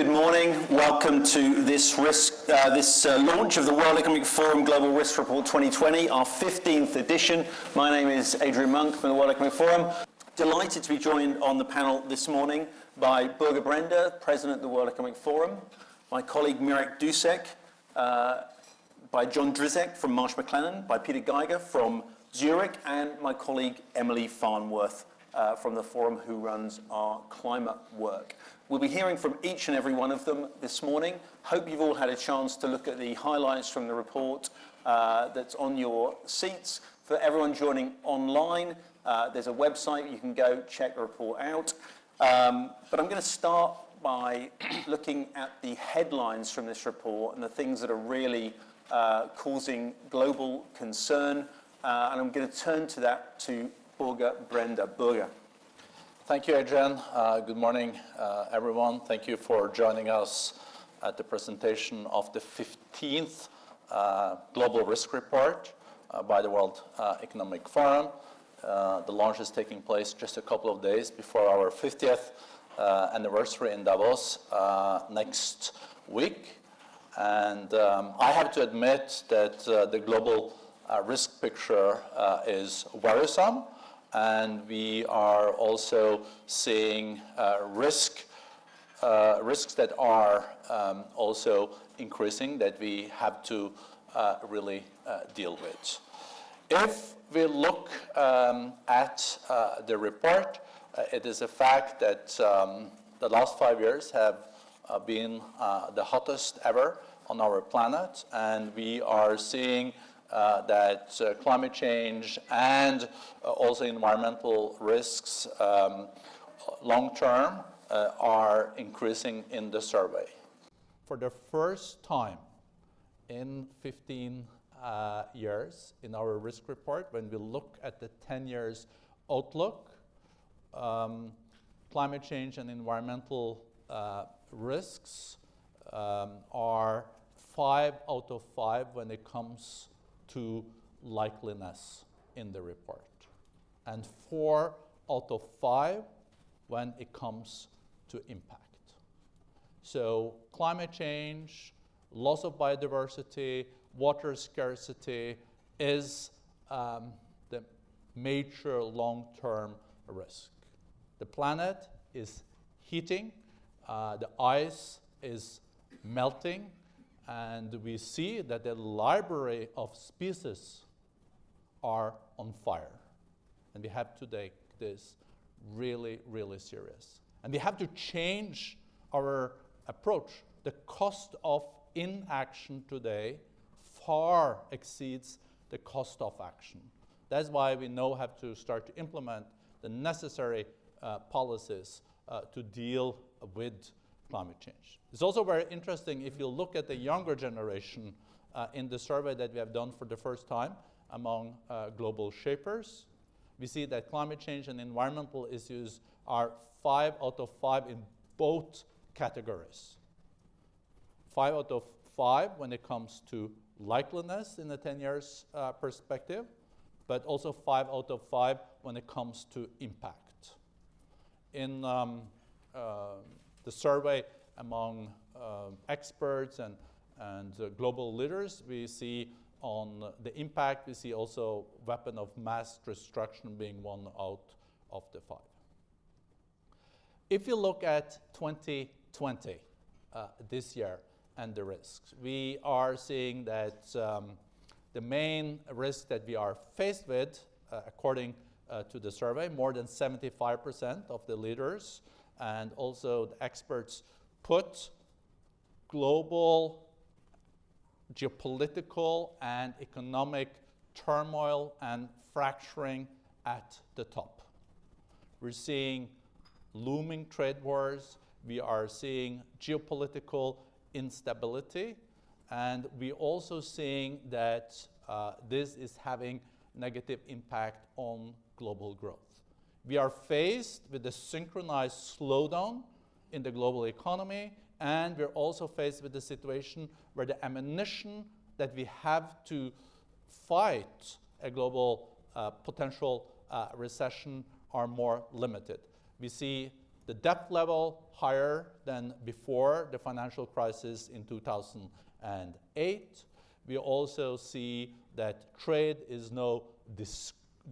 Good morning. Welcome to this launch of the World Economic Forum Global Risk Report 2020, our 15th edition. My name is Adrian Monk from the World Economic Forum. Delighted to be joined on the panel this morning by Børge Brende, President of the World Economic Forum, my colleague Mirek Dusek, by John Drizek from Marsh McLennan, by Peter Geiger from Zurich, and my colleague Emily Farnworth from the Forum, who runs our climate work. We'll be hearing from each and every one of them this morning. Hope you've all had a chance to look at the highlights from the report that's on your seats. For everyone joining online, there's a website you can go check the report out. But I'm going to start by looking at the headlines from this report and the things that are really causing global concern. And I'm going to turn to that to Børge Brende. Børge. Thank you, Adrian. Good morning, everyone. Thank you for joining us at the presentation of the 15th Global Risk Report by the World Economic Forum. The launch is taking place just a couple of days before our 50th anniversary in Davos next week. And I have to admit that the global risk picture is worrisome. And we are also seeing risks that are also increasing that we have to really deal with. If we look at the report, it is a fact that the last 5 years have been the hottest ever on our planet, and we are seeing that climate change and also environmental risks long-term are increasing in the survey. For the first time in 15 years in our risk report, when we look at the 10 years outlook, climate change and environmental risks are 5 out of 5 when it comes to likeliness in the report, and 4 out of 5 when it comes to impact. So climate change, loss of biodiversity, water scarcity is the major long-term risk. The planet is heating, the ice is melting, and we see that the library of species are on fire. And we have to take this really, really serious. And we have to change our approach. The cost of inaction today far exceeds the cost of action. That's why we now have to start to implement the necessary policies to deal with climate change. It's also very interesting if you look at the younger generation in the survey that we have done for the first time among global shapers. We see that climate change and environmental issues are 5 out of 5 in both categories. 5 out of 5 when it comes to likeliness in the 10 years perspective, but also 5 out of 5 when it comes to impact. In the survey among experts and global leaders, we see on the impact, we see also weapon of mass destruction being 1 out of the 5. If you look at 2020, this year, and the risks, we are seeing that the main risk that we are faced with, according to the survey, more than 75% of the leaders and also the experts put global geopolitical and economic turmoil and fracturing at the top. We're seeing looming trade wars, we are seeing geopolitical instability, and we're also seeing that this is having negative impact on global growth. We are faced with a synchronized slowdown in the global economy, and we're also faced with the situation where the ammunition that we have to fight a global potential recession are more limited. We see the debt level higher than before the financial crisis in 2008. We also see that trade is now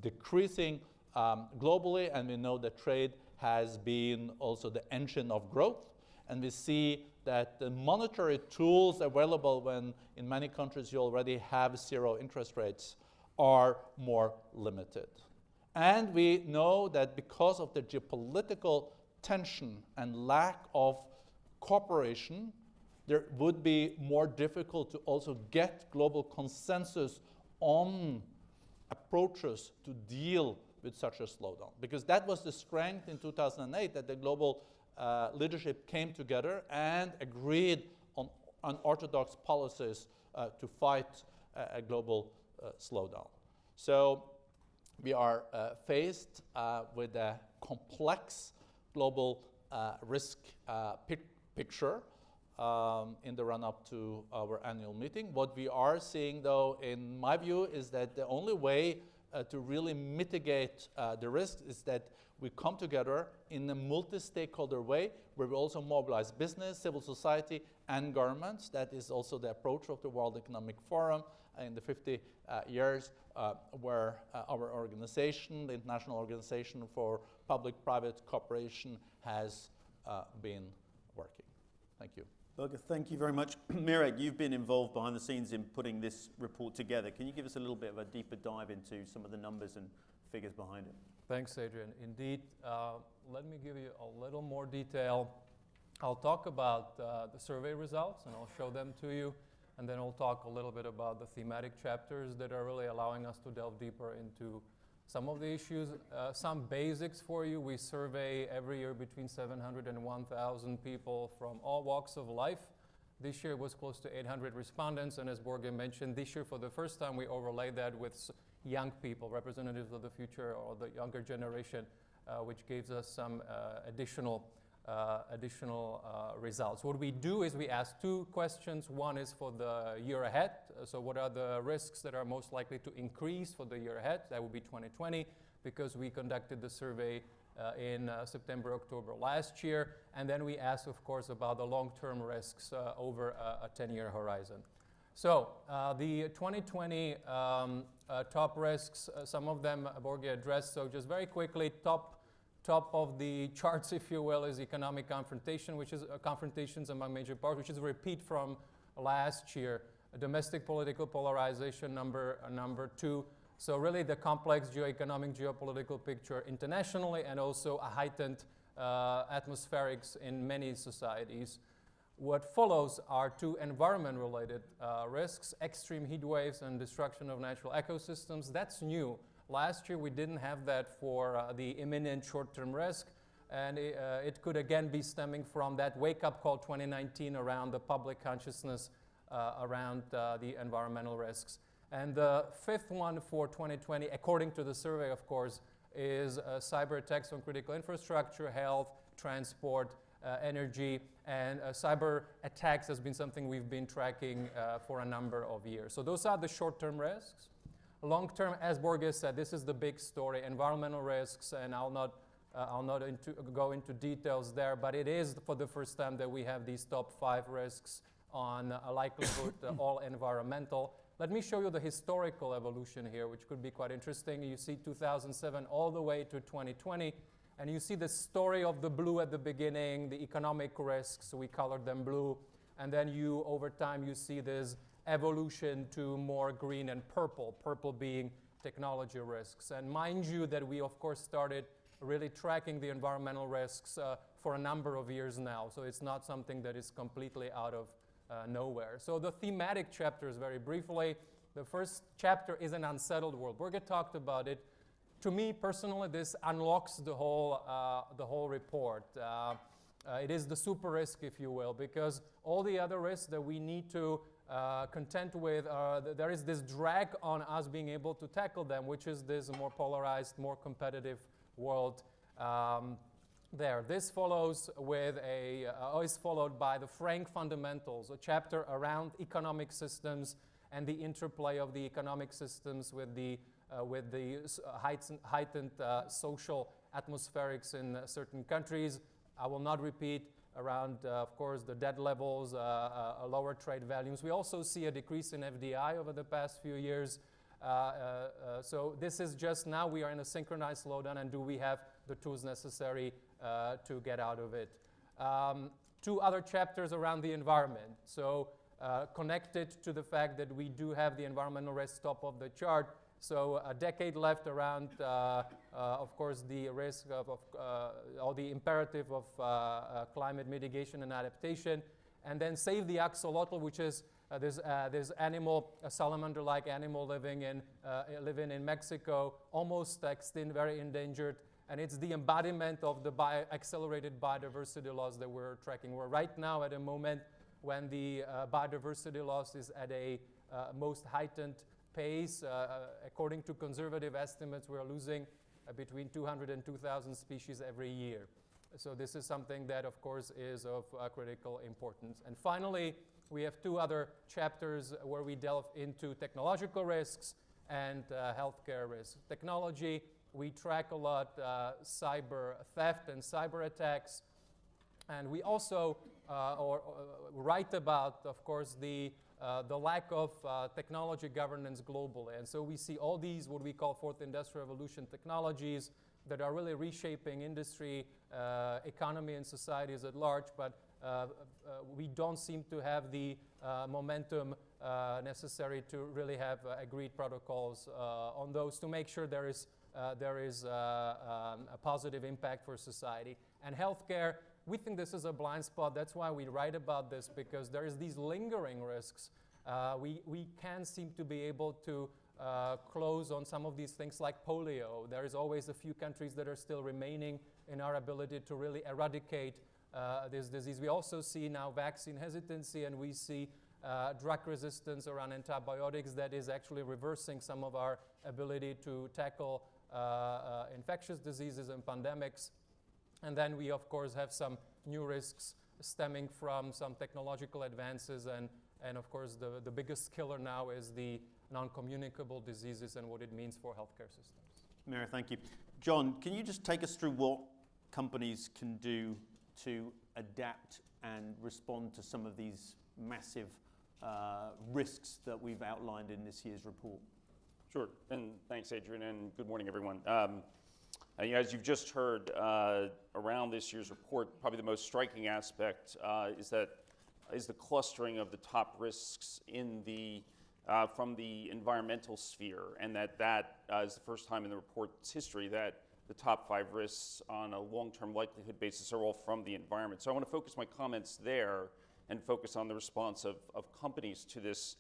decreasing globally, and we know that trade has been also the engine of growth. And we see that the monetary tools available when in many countries you already have zero interest rates are more limited. And we know that because of the geopolitical tension and lack of cooperation, there would be more difficult to also get global consensus on approaches to deal with such a slowdown. Because that was the strength in 2008, that the global leadership came together and agreed on unorthodox policies to fight a global slowdown. So we are faced with a complex global risk picture in the run-up to our annual meeting. What we are seeing, though, in my view, is that the only way to really mitigate the risk is that we come together in a multi-stakeholder way, where we also mobilize business, civil society, and governments. That is also the approach of the World Economic Forum in the 50 years, where our organization, the International Organization for Public-Private Cooperation, has been working. Thank you. Børge, thank you very much. Mirek, you've been involved behind the scenes in putting this report together. Can you give us a little bit of a deeper dive into some of the numbers and figures behind it? Thanks, Adrian. Indeed, let me give you a little more detail. I'll talk about the survey results, and I'll show them to you. And then I'll talk a little bit about the thematic chapters that are really allowing us to delve deeper into some of the issues. Some basics for you. We survey every year between 700 and 1,000 people from all walks of life. This year was close to 800 respondents, and as Børge mentioned, this year for the first time we overlaid that with young people, representatives of the future or the younger generation, which gives us some additional results. What we do is we ask two questions. One is for the year ahead. So what are the risks that are most likely to increase for the year ahead? That would be 2020, because we conducted the survey in September, October last year. And then we ask, of course, about the long-term risks over a 10-year horizon. So the 2020 top risks, some of them Børge addressed. So just very quickly, top of the charts, if you will, is economic confrontation, which is confrontations among major powers, which is a repeat from last year. Domestic political polarization, number two. So really the complex geoeconomic, geopolitical picture internationally, and also a heightened atmospherics in many societies. What follows are two environment-related risks, extreme heat waves and destruction of natural ecosystems. That's new. Last year, we didn't have that for the imminent short-term risk, and it could again be stemming from that wake-up call 2019 around the public consciousness around the environmental risks. And the fifth one for 2020, according to the survey, of course, is cyber attacks on critical infrastructure, health, transport, energy, and cyber attacks has been something we've been tracking for a number of years. So those are the short-term risks. Long-term, as Børge said, this is the big story, environmental risks, and I'll not go into details there, but it is for the first time that we have these top 5 risks on a likelihood all environmental. Let me show you the historical evolution here, which could be quite interesting. You see 2007 all the way to 2020, and you see the story of the blue at the beginning, the economic risks, we colored them blue, and then over time, you see this evolution to more green and purple being technology risks. And mind you that we, of course, started really tracking the environmental risks for a number of years now, so it's not something that is completely out of nowhere. So the thematic chapters, very briefly. The first chapter is an unsettled world. Børge talked about it. To me, personally, this unlocks the whole report. It is the super risk, if you will, because all the other risks that we need to contend with, there is this drag on us being able to tackle them, which is this more polarized, more competitive world there. This follows with is followed by the Frank Fundamentals, a chapter around economic systems and the interplay of the economic systems with the heightened social atmospherics in certain countries. I will not repeat around, of course, the debt levels, lower trade volumes. We also see a decrease in FDI over the past few years. So this is just now we are in a synchronized slowdown, and do we have the tools necessary to get out of it? Two other chapters around the environment. So connected to the fact that we do have the environmental risk top of the chart. So a decade left around, of course, the risk of or the imperative of climate mitigation and adaptation. And then save the axolotl, which is this animal, a salamander-like animal living in Mexico, almost extinct, very endangered. And it's the embodiment of the accelerated biodiversity loss that we're tracking. We're right now at a moment when the biodiversity loss is at a most heightened pace. According to conservative estimates, we're losing between 200 and 2,000 species every year. So this is something that, of course, is of critical importance. And finally, we have two other chapters where we delve into technological risks and healthcare risks. Technology, we track a lot cyber theft and cyber attacks. And we also write about, of course, the lack of technology governance globally. And so we see all these, what we call fourth industrial revolution technologies that are really reshaping industry, economy, and societies at large, but we don't seem to have the momentum necessary to really have agreed protocols on those to make sure there is a positive impact for society. And healthcare, we think this is a blind spot. That's why we write about this, because there is these lingering risks. We can seem to be able to close on some of these things like polio. There is always a few countries that are still remaining in our ability to really eradicate this disease. We also see now vaccine hesitancy, and we see drug resistance around antibiotics that is actually reversing some of our ability to tackle infectious diseases and pandemics. And then we, of course, have some new risks stemming from some technological advances, and of course, the biggest killer now is the non-communicable diseases and what it means for healthcare systems. Mira, thank you. John, can you just take us through what companies can do to adapt and respond to some of these massive risks that we've outlined in this year's report? Sure, and thanks, Adrian, and good morning, everyone. As you've just heard, around this year's report, probably the most striking aspect is the clustering of the top risks in from the environmental sphere, and that is the first time in the report's history that the top 5 risks on a long-term likelihood basis are all from the environment. So I want to focus my comments there and focus on the response of companies to this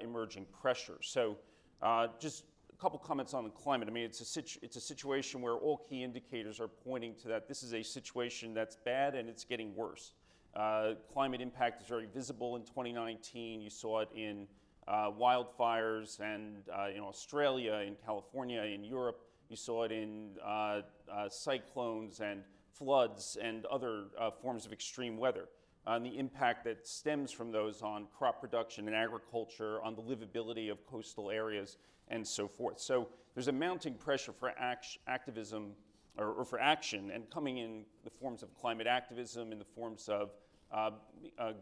emerging pressure. So just a couple comments on the climate. I mean, it's a situation where all key indicators are pointing to that this is a situation that's bad and it's getting worse. Climate impact is very visible in 2019. You saw it in wildfires and in Australia, in California, in Europe. You saw it in cyclones and floods and other forms of extreme weather. And the impact that stems from those on crop production and agriculture, on the livability of coastal areas, and so forth. So there's a mounting pressure for activism, or for action, and coming in the forms of climate activism, in the forms of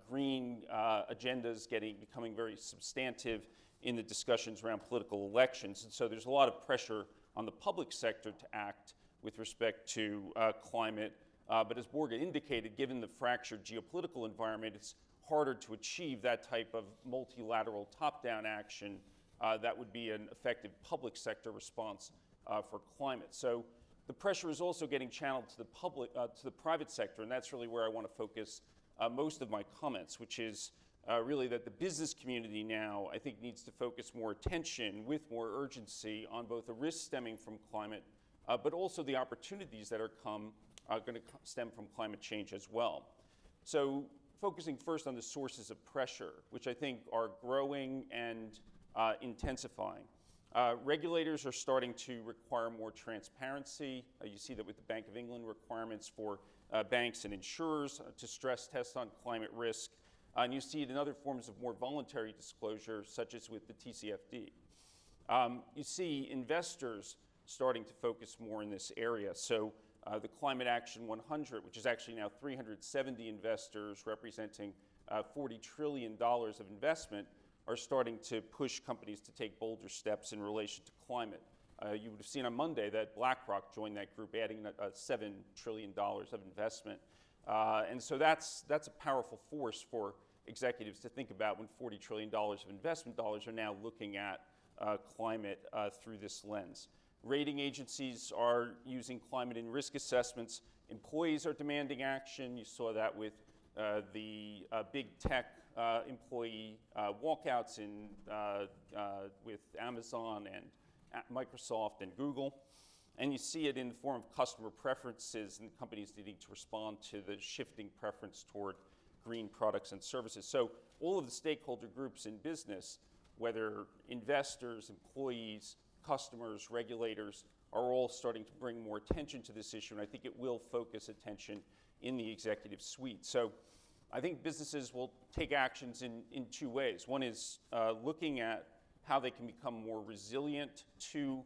green agendas becoming very substantive in the discussions around political elections. And so there's a lot of pressure on the public sector to act with respect to climate. But as Borja indicated, given the fractured geopolitical environment, it's harder to achieve that type of multilateral top-down action that would be an effective public sector response for climate. So the pressure is also getting channeled to the private sector, and that's really where I want to focus most of my comments, which is really that the business community now, I think, needs to focus more attention with more urgency on both the risks stemming from climate, but also the opportunities that are going to stem from climate change as well. So focusing first on the sources of pressure, which I think are growing and intensifying. Regulators are starting to require more transparency. You see that with the Bank of England requirements for banks and insurers to stress test on climate risk. And you see it in other forms of more voluntary disclosure, such as with the TCFD. You see investors starting to focus more in this area. So the Climate Action 100, which is actually now 370 investors representing $40 trillion of investment, are starting to push companies to take bolder steps in relation to climate. You would have seen on Monday that BlackRock joined that group, adding $7 trillion of investment. And so that's a powerful force for executives to think about when $40 trillion of investment dollars are now looking at climate through this lens. Rating agencies are using climate in risk assessments. Employees are demanding action. You saw that with the big tech employee walkouts with Amazon and Microsoft and Google. And you see it in the form of customer preferences and companies needing to respond to the shifting preference toward green products and services. So all of the stakeholder groups in business, whether investors, employees, customers, regulators, are all starting to bring more attention to this issue, and I think it will focus attention in the executive suite. So I think businesses will take actions in two ways. One is looking at how they can become more resilient to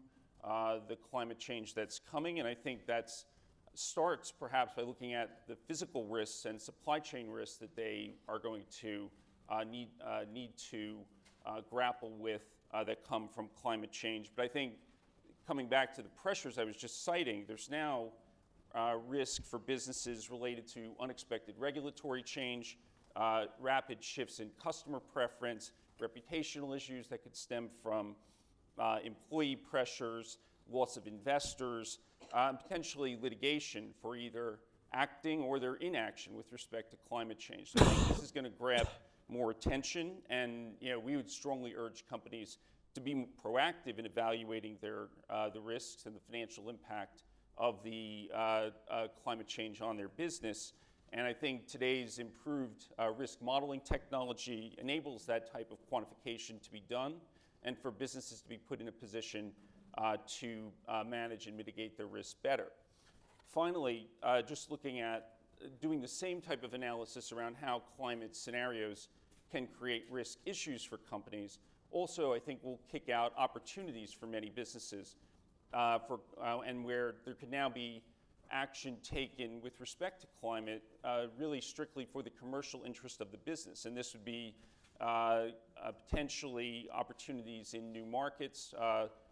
the climate change that's coming, and I think that starts perhaps by looking at the physical risks and supply chain risks that they are going to need to grapple with that come from climate change. But I think coming back to the pressures I was just citing, there's now risk for businesses related to unexpected regulatory change, rapid shifts in customer preference, reputational issues that could stem from employee pressures, loss of investors, potentially litigation for either acting or their inaction with respect to climate change. So I think this is going to grab more attention, and we would strongly urge companies to be proactive in evaluating their the risks and the financial impact of the climate change on their business. And I think today's improved risk modeling technology enables that type of quantification to be done, and for businesses to be put in a position to manage and mitigate their risk better. Finally, just looking at doing the same type of analysis around how climate scenarios can create risk issues for companies, also I think will kick out opportunities for many businesses and where there could now be action taken with respect to climate really strictly for the commercial interest of the business. And this would be potentially opportunities in new markets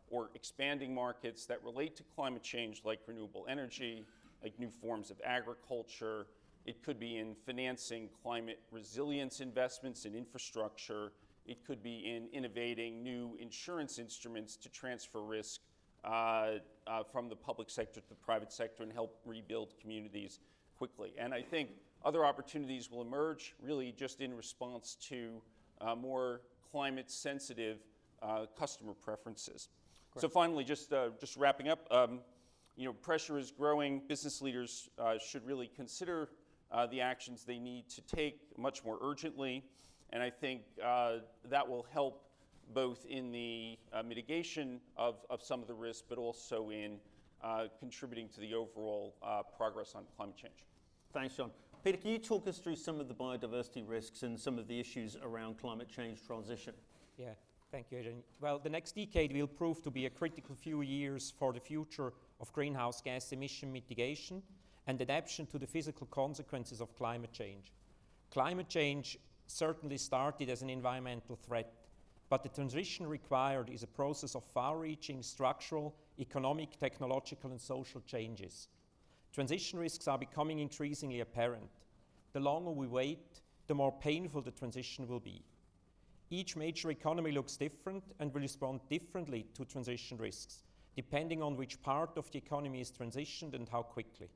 or expanding markets that relate to climate change, like renewable energy, like new forms of agriculture. It could be in financing climate resilience investments in infrastructure. It could be in innovating new insurance instruments to transfer risk from the public sector to the private sector and help rebuild communities quickly. And I think other opportunities will emerge really just in response to more climate-sensitive customer preferences. Great. So finally, just wrapping up, pressure is growing. Business leaders should really consider the actions they need to take much more urgently, and I think that will help both in the mitigation of some of the risks, but also in contributing to the overall progress on climate change. Thanks, John. Peter, can you talk us through some of the biodiversity risks and some of the issues around climate change transition? Yeah, thank you, Adrian. Well, the next decade will prove to be a critical few years for the future of greenhouse gas emission mitigation and adaptation to the physical consequences of climate change. Climate change certainly started as an environmental threat, but the transition required is a process of far-reaching structural, economic, technological, and social changes. Transition risks are becoming increasingly apparent. The longer we wait, the more painful the transition will be. Each major economy looks different and will respond differently to transition risks, depending on which part of the economy is transitioned and how quickly.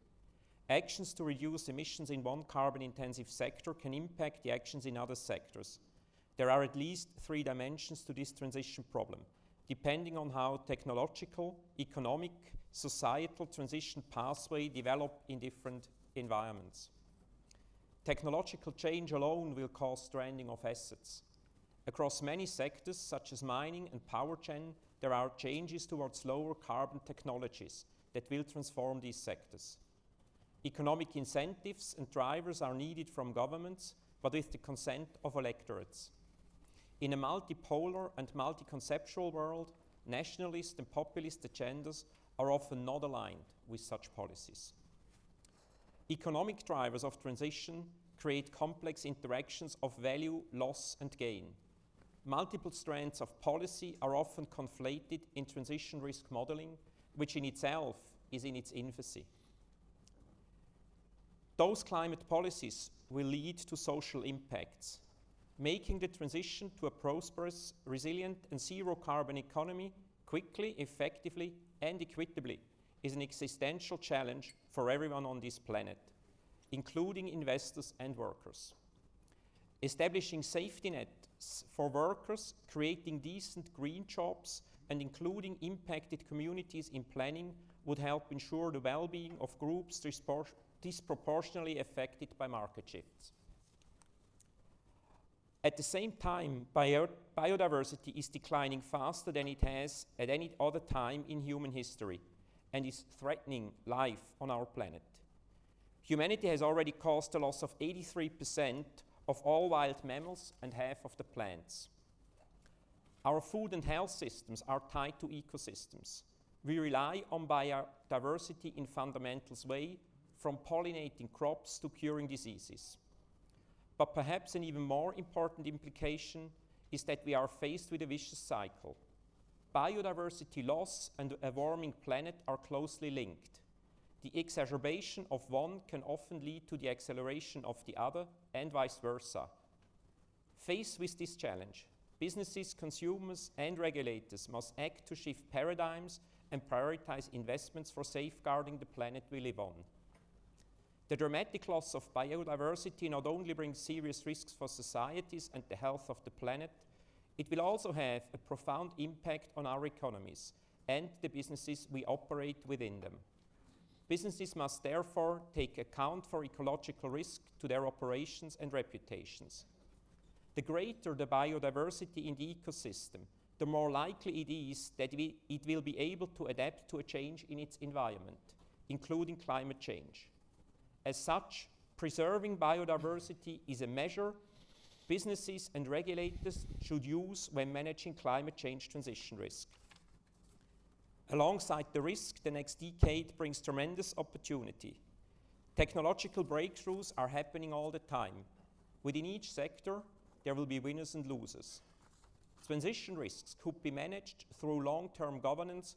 Actions to reduce emissions in one carbon-intensive sector can impact the actions in other sectors. There are at least 3 dimensions to this transition problem, depending on how technological, economic, societal transition pathways develop in different environments. Technological change alone will cause stranding of assets. Across many sectors, such as mining and power gen, there are changes towards lower carbon technologies that will transform these sectors. Economic incentives and drivers are needed from governments, but with the consent of electorates. In a multipolar and multi-conceptual world, nationalist and populist agendas are often not aligned with such policies. Economic drivers of transition create complex interactions of value, loss, and gain. Multiple strands of policy are often conflated in transition risk modeling, which in itself is in its infancy. Those climate policies will lead to social impacts. Making the transition to a prosperous, resilient, and zero-carbon economy quickly, effectively, and equitably is an existential challenge for everyone on this planet, including investors and workers. Establishing safety nets for workers, creating decent green jobs, and including impacted communities in planning would help ensure the well-being of groups disproportionately affected by market shifts. At the same time, biodiversity is declining faster than it has at any other time in human history and is threatening life on our planet. Humanity has already caused the loss of 83% of all wild mammals and half of the plants. Our food and health systems are tied to ecosystems. We rely on biodiversity in fundamental ways, from pollinating crops to curing diseases. But perhaps an even more important implication is that we are faced with a vicious cycle. Biodiversity loss and a warming planet are closely linked. The exacerbation of one can often lead to the acceleration of the other, and vice versa. Faced with this challenge, businesses, consumers, and regulators must act to shift paradigms and prioritize investments for safeguarding the planet we live on. The dramatic loss of biodiversity not only brings serious risks for societies and the health of the planet, it will also have a profound impact on our economies and the businesses we operate within them. Businesses must therefore take account for ecological risk to their operations and reputations. The greater the biodiversity in the ecosystem, the more likely it is that it will be able to adapt to a change in its environment, including climate change. As such, preserving biodiversity is a measure businesses and regulators should use when managing climate change transition risk. Alongside the risk, the next decade brings tremendous opportunity. Technological breakthroughs are happening all the time. Within each sector, there will be winners and losers. Transition risks could be managed through long-term governance,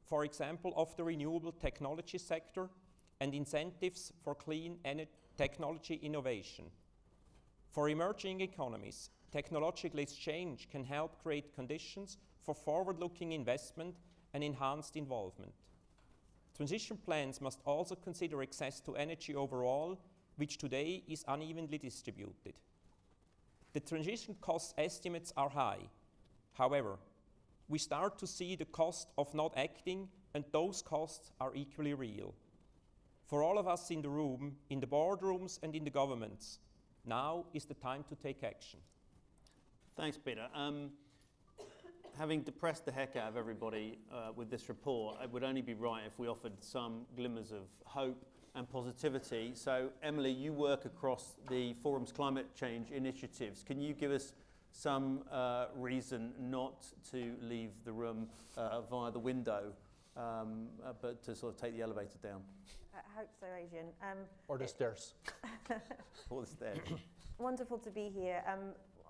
for example, of the renewable technology sector, and incentives for clean technology innovation. For emerging economies, technological exchange can help create conditions for forward-looking investment and enhanced involvement. Transition plans must also consider access to energy overall, which today is unevenly distributed. The transition cost estimates are high. However, we start to see the cost of not acting, and those costs are equally real. For all of us in the room, in the boardrooms and in the governments, now is the time to take action. Thanks, Peter. Having depressed the heck out of everybody with this report, it would only be right if we offered some glimmers of hope and positivity. So, Emily, you work across the Forum's climate change initiatives. Can you give us some reason not to leave the room via the window, but to sort of take the elevator down? I hope so, Adrian. Or the stairs. Or the stairs. Wonderful to be here.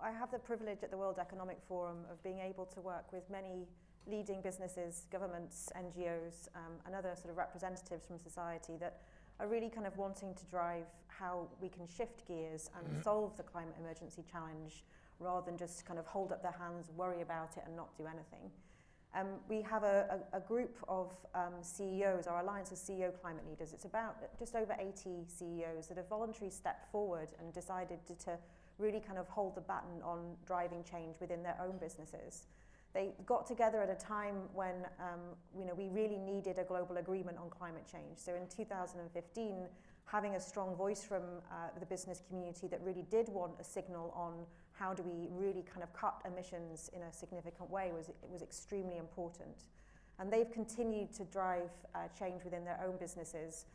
I have the privilege at the World Economic Forum of being able to work with many leading businesses, governments, NGOs, and other sort of representatives from society that are really kind of wanting to drive how we can shift gears and solve the climate emergency challenge rather than just kind of hold up their hands, worry about it and not do anything. We have a group of CEOs, our Alliance of CEO Climate Leaders. It's about just over 80 CEOs that have voluntarily stepped forward and decided to really kind of hold the baton on driving change within their own businesses. They got together at a time when we really needed a global agreement on climate change. So in 2015, having a strong voice from the business community that really did want a signal on how do we really kind of cut emissions in a significant way was extremely important. And they've continued to drive change within their own businesses,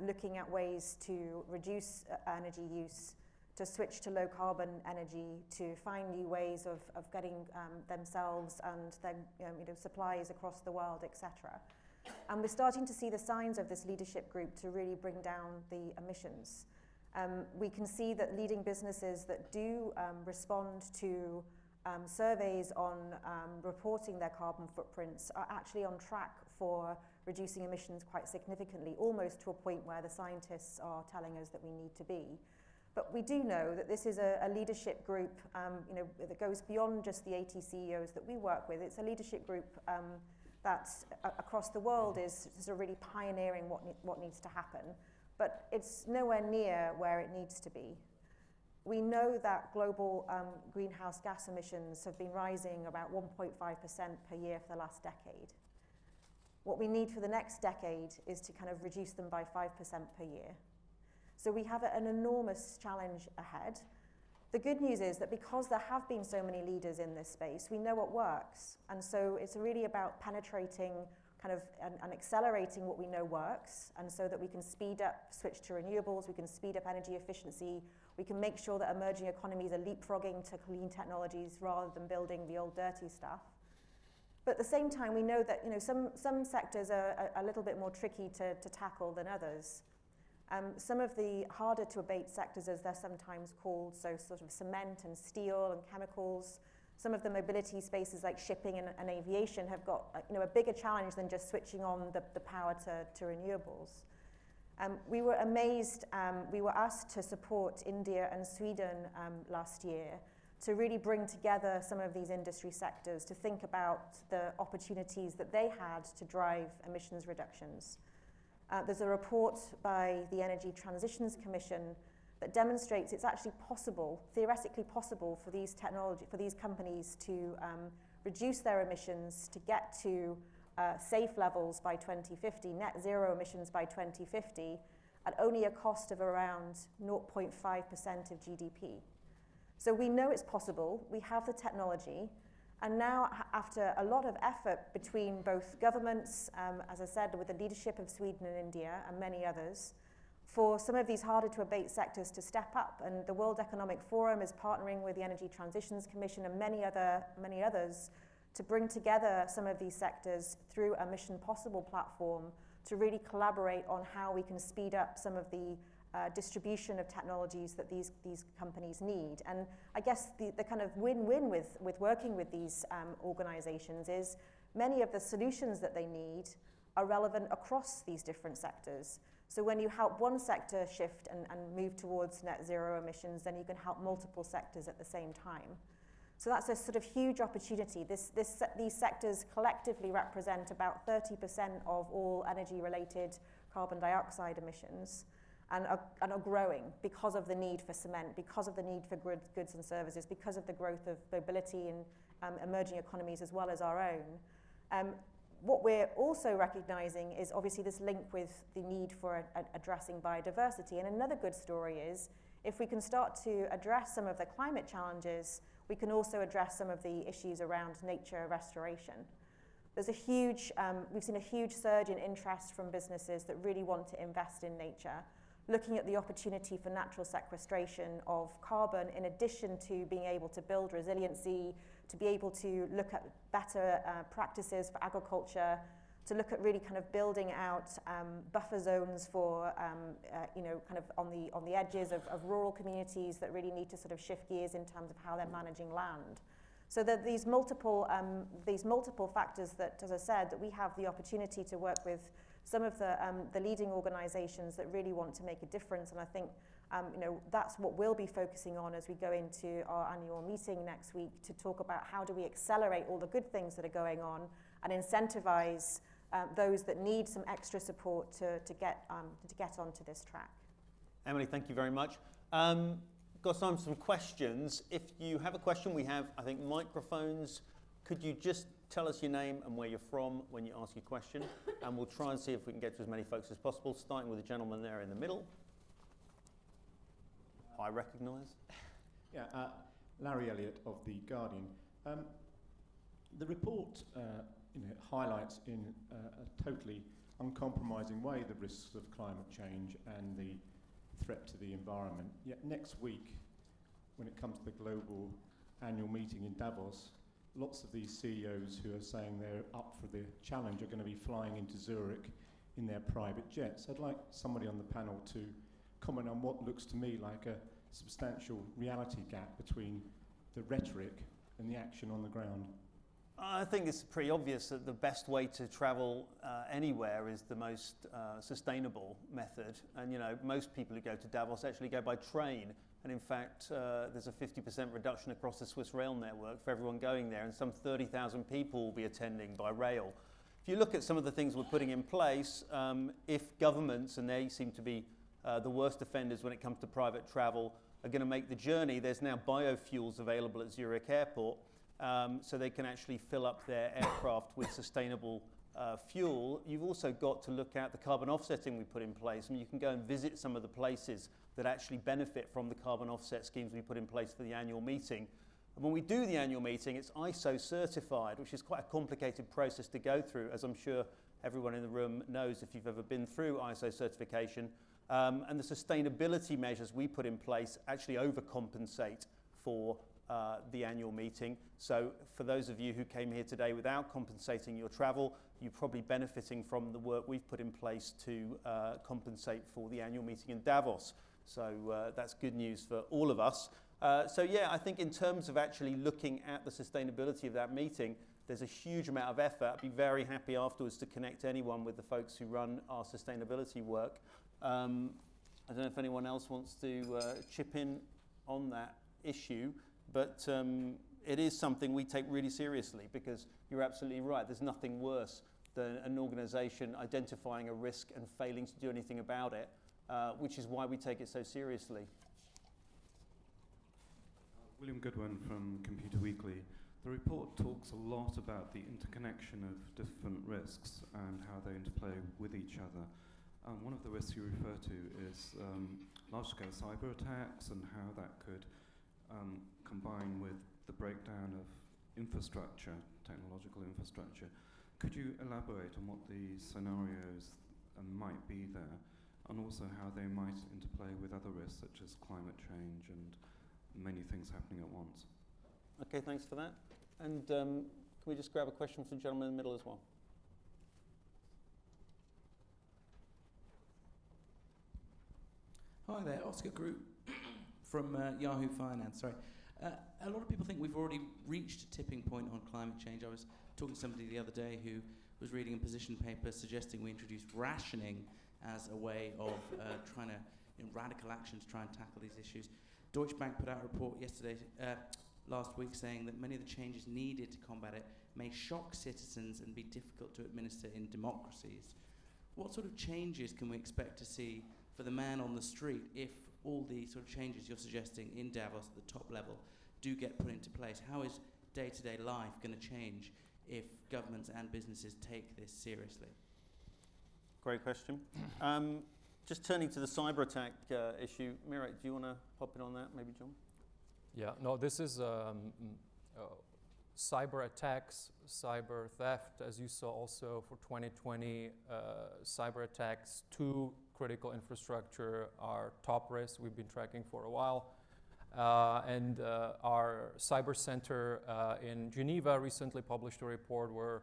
looking at ways to reduce energy use, to switch to low carbon energy, to find new ways of getting themselves and their supplies across the world, etc. And we're starting to see the signs of this leadership group to really bring down the emissions. We can see that leading businesses that do respond to surveys on reporting their carbon footprints are actually on track for reducing emissions quite significantly, almost to a point where the scientists are telling us that we need to be. But we do know that this is a leadership group that goes beyond just the 80 CEOs that we work with. It's a leadership group that across the world is sort of really pioneering what needs to happen. But it's nowhere near where it needs to be. We know that global greenhouse gas emissions have been rising about 1.5% per year for the last decade. What we need for the next decade is to kind of reduce them by 5% per year. So we have an enormous challenge ahead. The good news is that because there have been so many leaders in this space, we know what works. And so it's really about penetrating and accelerating what we know works, and so that we can speed up switch to renewables, we can speed up energy efficiency, we can make sure that emerging economies are leapfrogging to clean technologies rather than building the old dirty stuff. But at the same time, we know that some sectors are a little bit more tricky to tackle than others. Some of the harder to abate sectors, as they're sometimes called, so sort of cement and steel and chemicals, some of the mobility spaces like shipping and aviation have got a bigger challenge than just switching on the power to renewables. We were amazed, we were asked to support India and Sweden last year to really bring together some of these industry sectors to think about the opportunities that they had to drive emissions reductions. There's a report by the Energy Transitions Commission that demonstrates it's actually possible, theoretically possible, for these companies to reduce their emissions to get to safe levels by 2050, net zero emissions by 2050, at only a cost of around 0.5% of GDP. So we know it's possible, we have the technology, and now after a lot of effort between both governments, as I said, with the leadership of Sweden and India and many others, for some of these harder to abate sectors to step up. And the World Economic Forum is partnering with the Energy Transitions Commission and many others to bring together some of these sectors through a Mission Possible platform to really collaborate on how we can speed up some of the distribution of technologies that these companies need. And I guess the kind of win-win with working with these organizations is many of the solutions that they need are relevant across these different sectors. So when you help one sector shift and move towards net zero emissions, then you can help multiple sectors at the same time. So that's a sort of huge opportunity. These sectors collectively represent about 30% of all energy-related carbon dioxide emissions and are growing because of the need for cement, because of the need for goods and services, because of the growth of mobility in emerging economies as well as our own. What we're also recognizing is obviously this link with the need for addressing biodiversity. And another good story is if we can start to address some of the climate challenges, we can also address some of the issues around nature restoration. There's a huge, we've seen a huge surge in interest from businesses that really want to invest in nature, looking at the opportunity for natural sequestration of carbon in addition to being able to build resiliency, to be able to look at better practices for agriculture, to look at really kind of building out buffer zones for, kind of on the edges of rural communities that really need to sort of shift gears in terms of how they're managing land. So that these multiple factors that, as I said, that we have the opportunity to work with some of the leading organizations that really want to make a difference. And I think that's what we'll be focusing on as we go into our annual meeting next week to talk about how do we accelerate all the good things that are going on and incentivize those that need some extra support to get onto this track. Emily, thank you very much. Got some questions. If you have a question, we have, I think, microphones. Could you just tell us your name and where you're from when you ask your question? And we'll try and see if we can get to as many folks as possible, starting with the gentleman there in the middle. I recognise. Yeah, Larry Elliott of The Guardian. The report highlights in a totally uncompromising way the risks of climate change and the threat to the environment. Yet next week, when it comes to the global annual meeting in Davos, lots of these CEOs who are saying they're up for the challenge are going to be flying into Zurich in their private jets. I'd like somebody on the panel to comment on what looks to me like a substantial reality gap between the rhetoric and the action on the ground. I think it's pretty obvious that the best way to travel anywhere is the most sustainable method. And most people who go to Davos actually go by train. And in fact, there's a 50% reduction across the Swiss rail network for everyone going there, and some 30,000 people will be attending by rail. If you look at some of the things we're putting in place, if governments, and they seem to be the worst offenders when it comes to private travel, are going to make the journey, there's now biofuels available at Zurich Airport, so they can actually fill up their aircraft with sustainable fuel. You've also got to look at the carbon offsetting we put in place. I mean, you can go and visit some of the places that actually benefit from the carbon offset schemes we put in place for the annual meeting. And when we do the annual meeting, it's ISO certified, which is quite a complicated process to go through, as I'm sure everyone in the room knows if you've ever been through ISO certification. And the sustainability measures we put in place actually overcompensate for the annual meeting. So for those of you who came here today without compensating your travel, you're probably benefiting from the work we've put in place to compensate for the annual meeting in Davos. So that's good news for all of us. So yeah, I think in terms of actually looking at the sustainability of that meeting, there's a huge amount of effort. I'd be very happy afterwards to connect anyone with the folks who run our sustainability work. I don't know if anyone else wants to chip in on that issue, but it is something we take really seriously, because you're absolutely right. There's nothing worse than an organization identifying a risk and failing to do anything about it, which is why we take it so seriously. William Goodwin from Computer Weekly. The report talks a lot about the interconnection of different risks and how they interplay with each other. One of the risks you refer to is large-scale cyber attacks and how that could combine with the breakdown of infrastructure, technological infrastructure. Could you elaborate on what the scenarios might be there, and also how they might interplay with other risks such as climate change and many things happening at once? Okay, thanks for that. And can we just grab a question from the gentleman in the middle as well? Hi there, Oscar Group from Yahoo Finance. Sorry. A lot of people think we've already reached a tipping point on climate change. I was talking to somebody the other day who was reading a position paper suggesting we introduce rationing as a way of trying to, radical action to try and tackle these issues. Deutsche Bank put out a report last week saying that many of the changes needed to combat it may shock citizens and be difficult to administer in democracies. What sort of changes can we expect to see for the man on the street if all the sort of changes you're suggesting in Davos at the top level do get put into place? How is day-to-day life going to change if governments and businesses take this seriously? Great question. Just turning to the cyber attack issue, Mirek, do you want to pop in on that, maybe John? Yeah, no, this is cyber attacks, cyber theft, as you saw also for 2020, cyber attacks to critical infrastructure are top risks we've been tracking for a while. And our cyber center in Geneva recently published a report where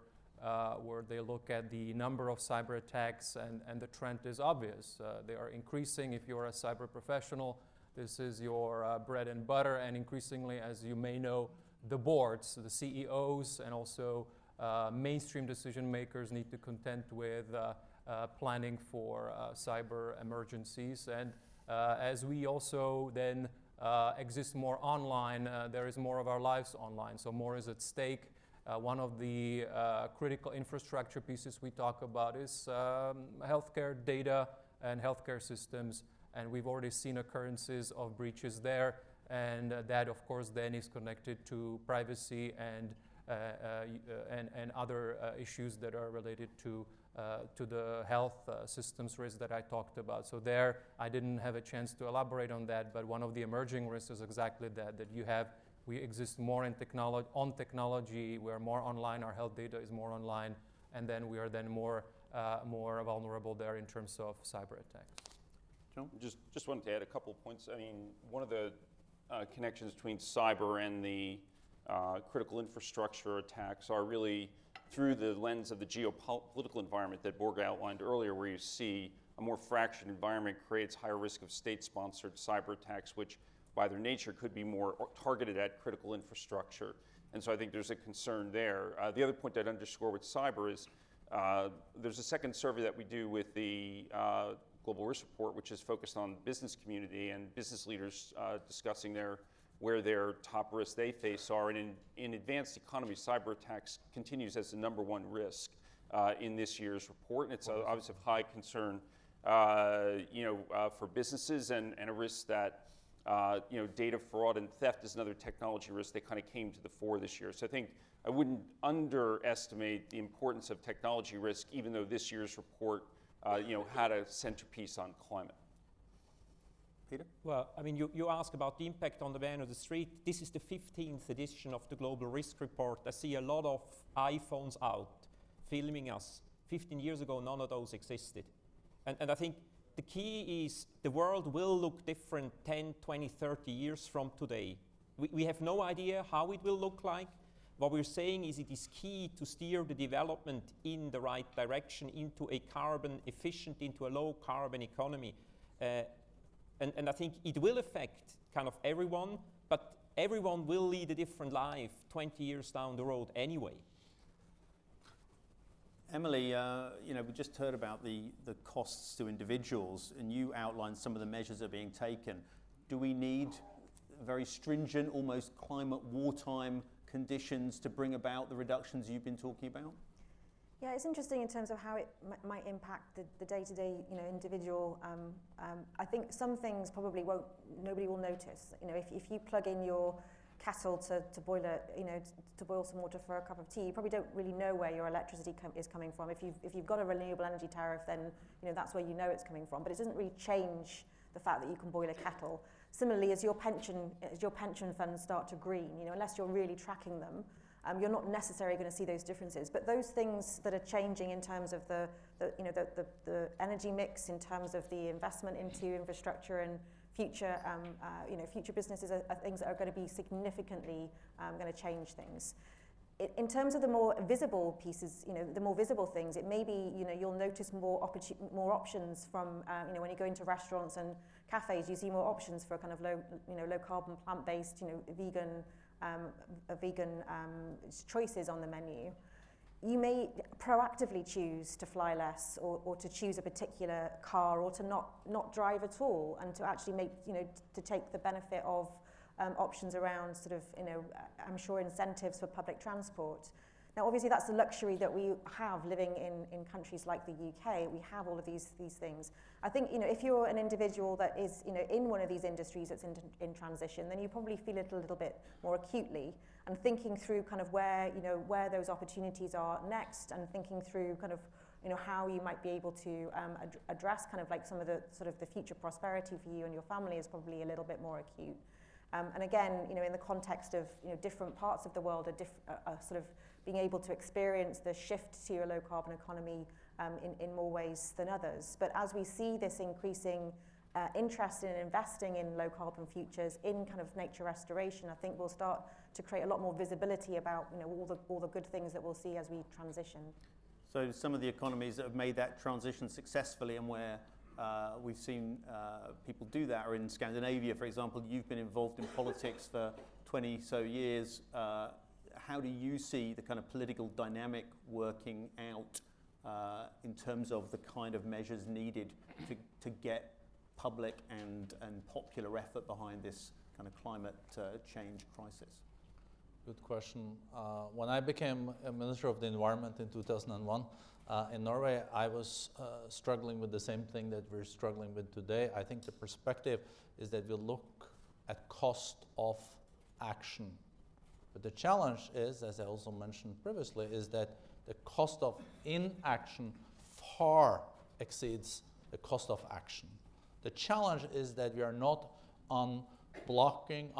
they look at the number of cyber attacks, and the trend is obvious. They are increasing. If you're a cyber professional, this is your bread and butter, and increasingly, as you may know, the boards, the CEOs, and also mainstream decision makers need to contend with planning for cyber emergencies. And as we also then exist more online, there is more of our lives online, so more is at stake. One of the critical infrastructure pieces we talk about is healthcare data and healthcare systems, and we've already seen occurrences of breaches there, and that of course then is connected to privacy and other issues that are related to the health systems risk that I talked about. So there, I didn't have a chance to elaborate on that, but one of the emerging risks is exactly that we exist more in technology, we're more online, our health data is more online, and then we are then more vulnerable there in terms of cyber attacks. John? Just wanted to add a couple of points. I mean, one of the connections between cyber and the critical infrastructure attacks are really through the lens of the geopolitical environment that Borg outlined earlier, where you see a more fractured environment creates higher risk of state-sponsored cyber attacks, which by their nature could be more targeted at critical infrastructure. And so I think there's a concern there. The other point I'd underscore with cyber is there's a second survey that we do with the Global Risk Report, which is focused on business community and business leaders discussing where their top risks they face are. And in advanced economies, cyber attacks continues as the #1 risk in this year's report. And it's obviously of high concern for businesses and a risk that data fraud and theft is another technology risk that kind of came to the fore this year. So I think I wouldn't underestimate the importance of technology risk, even though this year's report had a centerpiece on climate. Peter? Well, I mean, you ask about the impact on the man on the street. This is the 15th edition of the Global Risk Report. I see a lot of iPhones out filming us. 15 years ago, none of those existed. And I think the key is the world will look different 10, 20, 30 years from today. We have no idea how it will look like. What we're saying is it is key to steer the development in the right direction into a carbon efficient, into a low carbon economy. And I think it will affect kind of everyone, but everyone will lead a different life 20 years down the road anyway. Emily, we just heard about the costs to individuals, and you outlined some of the measures that are being taken. Do we need very stringent, almost climate wartime conditions to bring about the reductions you've been talking about? Yeah, it's interesting in terms of how it might impact the day-to-day, individual. I think some things probably nobody will notice. If you plug in your kettle to boil to boil some water for a cup of tea, you probably don't really know where your electricity is coming from. If you've got a renewable energy tariff, then that's where it's coming from. But it doesn't really change the fact that you can boil a kettle. Similarly, as your pension funds start to green, unless you're really tracking them, you're not necessarily going to see those differences. But those things that are changing in terms of the energy mix, in terms of the investment into infrastructure and future businesses are things that are going to be significantly going to change things. In terms of the more visible pieces, the more visible things, it may be, you'll notice more options from, when you go into restaurants and cafes, you see more options for kind of low carbon, plant-based, vegan choices on the menu. You may proactively choose to fly less, or to choose a particular car, or to not drive at all, and to actually to take the benefit of options around sort of, I'm sure incentives for public transport. Now, obviously, that's the luxury that we have living in countries like the UK. We have all of these things. I think, if you're an individual that is, in one of these industries that's in transition, then you probably feel it a little bit more acutely, and thinking through kind of where those opportunities are next, and thinking through kind of, how you might be able to address kind of like some of the sort of the future prosperity for you and your family is probably a little bit more acute. And again, in the context of different parts of the world are sort of being able to experience the shift to a low carbon economy in more ways than others. But as we see this increasing interest in investing in low carbon futures, in kind of nature restoration, I think we'll start to create a lot more visibility about all the good things that we'll see as we transition. So some of the economies that have made that transition successfully, and where we've seen people do that, are in Scandinavia, for example. You've been involved in politics for 20 so years. How do you see the kind of political dynamic working out in terms of the kind of measures needed to get public and popular effort behind this kind of climate change crisis? Good question. When I became a Minister of the Environment in 2001, in Norway, I was struggling with the same thing that we're struggling with today. I think the perspective is that we look at cost of action. But the challenge is, as I also mentioned previously, is that the cost of inaction far exceeds the cost of action. The challenge is that we are not unlocking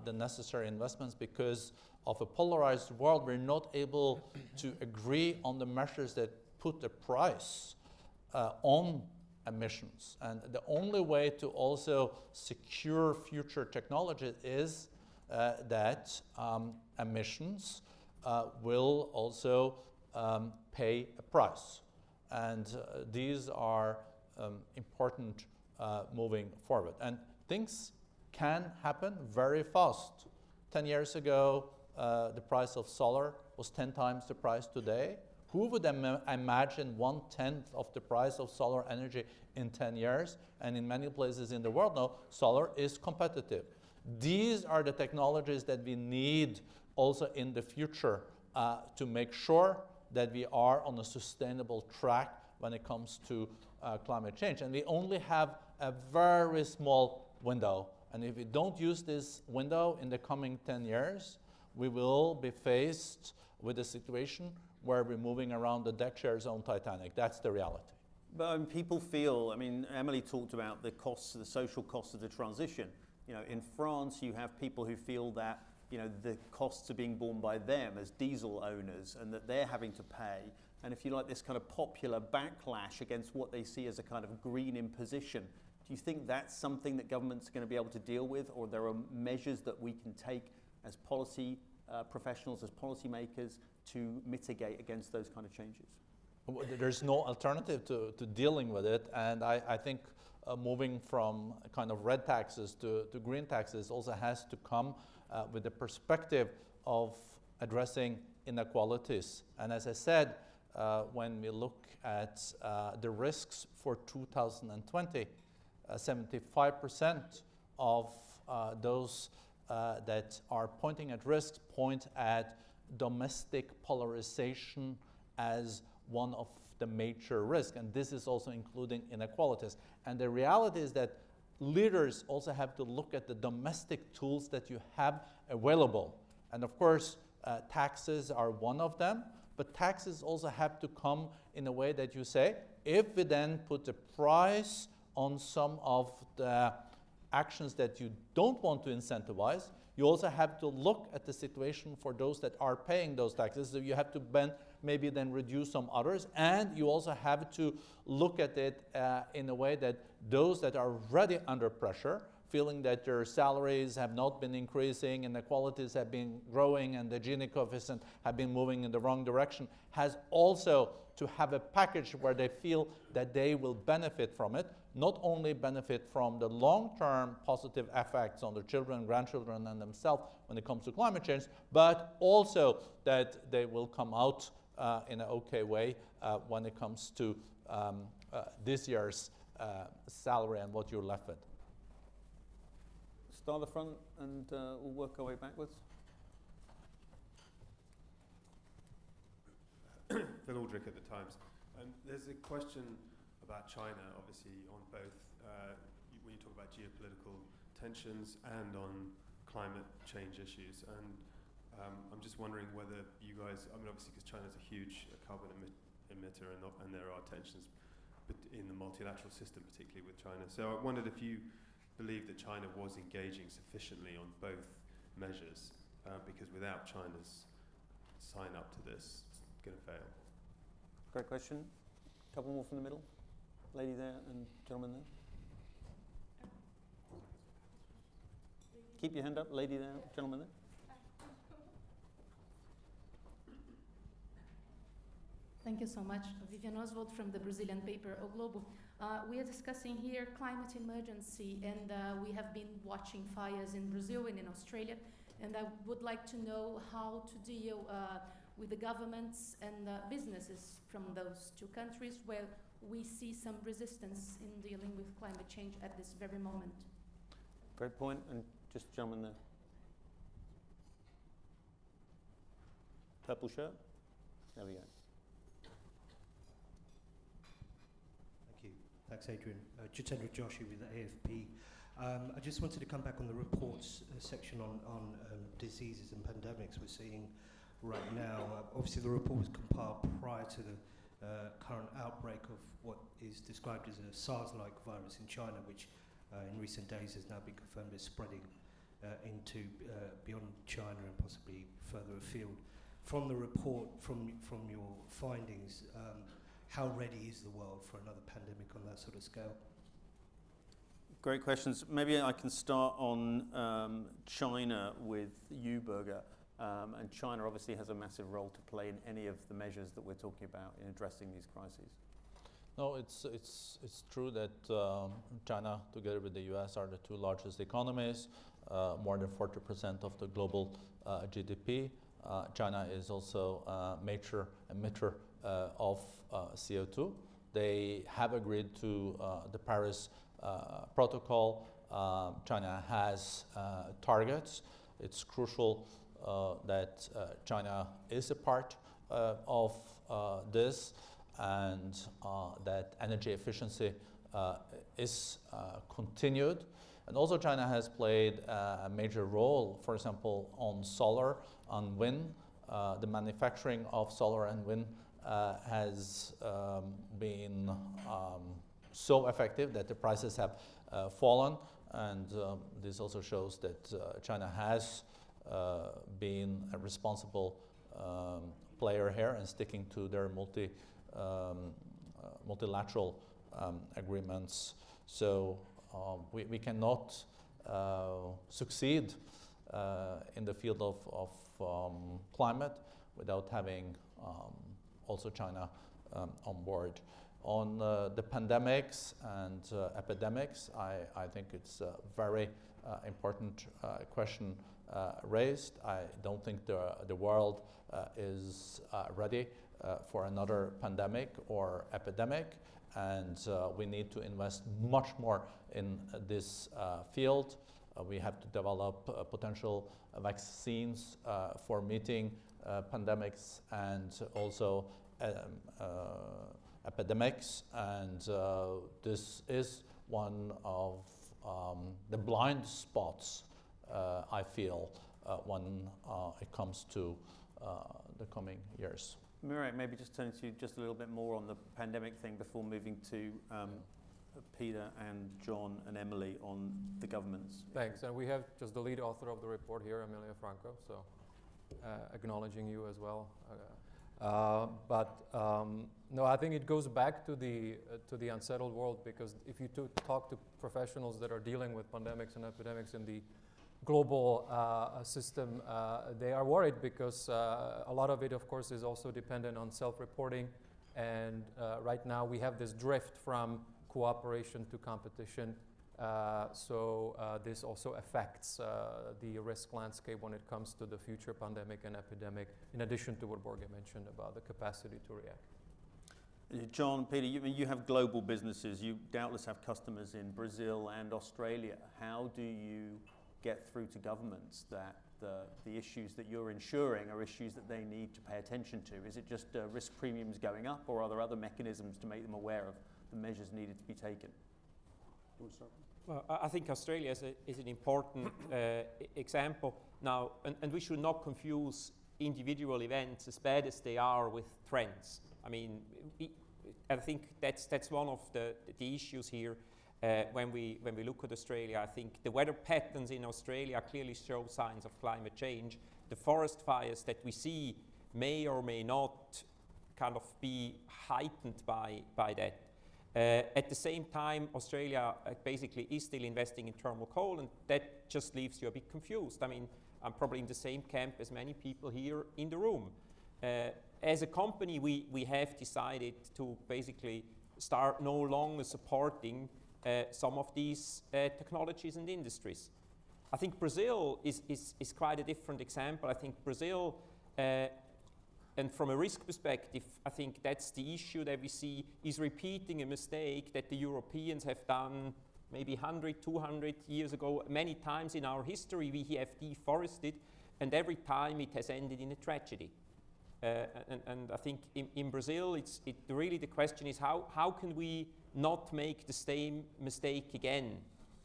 the necessary investments because of a polarized world. We're not able to agree on the measures that put a price on emissions. And the only way to also secure future technology is that emissions will also pay a price. And these are important moving forward. And things can happen very fast. 10 years ago, the price of solar was 10 times the price today. Who would imagine 1/10 of the price of solar energy in 10 years? And in many places in the world now, solar is competitive. These are the technologies that we need also in the future to make sure that we are on a sustainable track when it comes to climate change. And we only have a very small window. And if we don't use this window in the coming 10 years, we will be faced with a situation where we're moving around the deck chairs on Titanic. That's the reality. But people feel, Emily talked about the costs, the social costs of the transition. In France, you have people who feel that, the costs are being borne by them as diesel owners and that they're having to pay. And if you like, this kind of popular backlash against what they see as a kind of green imposition. Do you think that's something that government's going to be able to deal with, or there are measures that we can take as policy professionals, as policymakers, to mitigate against those kind of changes? There's no alternative to dealing with it, and I think moving from kind of red taxes to green taxes also has to come with the perspective of addressing inequalities. And as I said, when we look at the risks for 2020, 75% of those that are pointing at risks point at domestic polarization as one of the major risks, and this is also including inequalities. And the reality is that leaders also have to look at the domestic tools that you have available. And of course, taxes are one of them, but taxes also have to come in a way that you say, if we then put a price on some of the actions that you don't want to incentivize, you also have to look at the situation for those that are paying those taxes. So you have to maybe then reduce some others, and you also have to look at it in a way that those that are already under pressure, feeling that their salaries have not been increasing, inequalities have been growing, and the Gini coefficient have been moving in the wrong direction, has also to have a package where they feel that they will benefit from it, not only benefit from the long-term positive effects on their children, grandchildren, and themselves when it comes to climate change, but also that they will come out in an okay way when it comes to this year's salary and what you're left with. Start at the front and we'll work our way backwards. Phil Aldrich at the Times. There's a question about China, obviously, on both when you talk about geopolitical tensions and on climate change issues. And I'm just wondering whether you guys, obviously, because China's a huge carbon emitter, and there are tensions in the multilateral system, particularly with China. So I wondered if you believe that China was engaging sufficiently on both measures, because without China's sign up to this, it's going to fail. Great question. A couple more from the middle. Lady there and gentleman there. Keep your hand up. Lady there, gentleman there. Thank you so much. Vivian Oswald from the Brazilian paper O Globo. We are discussing here climate emergency, and we have been watching fires in Brazil and in Australia, and I would like to know how to deal with the governments and businesses from those two countries where we see some resistance in dealing with climate change at this very moment. Great point, and just gentleman there. Purple shirt. There we go. Thanks, Adrian. Jitendra Joshi with the AFP. I just wanted to come back on the reports section on diseases and pandemics we're seeing right now. Obviously, the report was compiled prior to the current outbreak of what is described as a SARS-like virus in China, which in recent days has now been confirmed as spreading into beyond China and possibly further afield. From the report, from your findings, how ready is the world for another pandemic on that sort of scale? Great questions. Maybe I can start on China with you, Birger. And China obviously has a massive role to play in any of the measures that we're talking about in addressing these crises. No, it's true that China, together with the US, are the two largest economies, more than 40% of the global GDP. China is also a major emitter of CO2. They have agreed to the Paris Protocol. China has targets. It's crucial that China is a part of this, and that energy efficiency is continued. And also China has played a major role, for example, on solar, on wind. The manufacturing of solar and wind has been so effective that the prices have fallen, and this also shows that China has been a responsible player here and sticking to their multilateral agreements. So we cannot succeed in the field of climate without having also China on board. On the pandemics and epidemics, I think it's a very important question raised. I don't think the world is ready for another pandemic or epidemic, and we need to invest much more in this field. We have to develop potential vaccines for meeting pandemics and also epidemics, and this is one of the blind spots I feel when it comes to the coming years. Mirek, maybe just turning to you just a little bit more on the pandemic thing before moving to Peter and John and Emily on the governments. Thanks, and we have just the lead author of the report here, Emilia Franco, so acknowledging you as well. No, I think it goes back to the unsettled world, because if you talk to professionals that are dealing with pandemics and epidemics in the global system, they are worried because a lot of it, of course, is also dependent on self-reporting, and right now we have this drift from cooperation to competition. So this also affects the risk landscape when it comes to the future pandemic and epidemic, in addition to what Borge mentioned about the capacity to react. John, Peter, you have global businesses. You doubtless have customers in Brazil and Australia. How do you get through to governments that the issues that you're insuring are issues that they need to pay attention to? Is it just risk premiums going up, or are there other mechanisms to make them aware of the measures needed to be taken? Well, I think Australia is an important example now, and we should not confuse individual events, as bad as they are, with trends. I mean, I think that's one of the issues here when we look at Australia. I think the weather patterns in Australia clearly show signs of climate change. The forest fires that we see may or may not kind of be heightened by that. At the same time, Australia basically is still investing in thermal coal, and that just leaves you a bit confused. I mean, I'm probably in the same camp as many people here in the room. As a company, we have decided to basically start no longer supporting some of these technologies and industries. I think Brazil is quite a different example. I think Brazil, and from a risk perspective, I think that's the issue that we see, is repeating a mistake that the Europeans have done maybe 100, 200 years ago. Many times in our history we have deforested, and every time it has ended in a tragedy. And I think in Brazil, really the question is how can we not make the same mistake again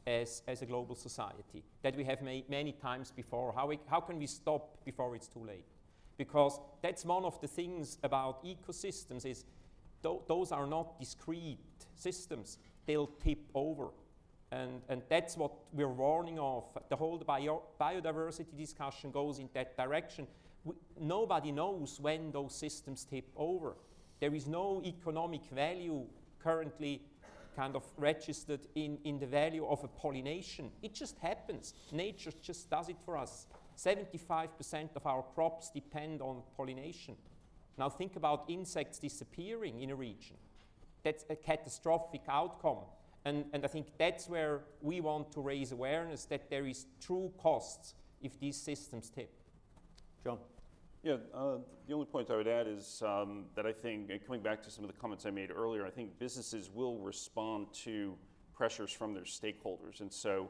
as a global society that we have made many times before? How can we stop before it's too late? Because that's one of the things about ecosystems is those are not discrete systems. They'll tip over. And that's what we're warning of. The whole biodiversity discussion goes in that direction. Nobody knows when those systems tip over. There is no economic value currently kind of registered in the value of a pollination. It just happens. Nature just does it for us. 75% of our crops depend on pollination. Now think about insects disappearing in a region. That's a catastrophic outcome. And I think that's where we want to raise awareness that there is true costs if these systems tip. John? Yeah, the only point I would add is that I think, coming back to some of the comments I made earlier, I think businesses will respond to pressures from their stakeholders. And so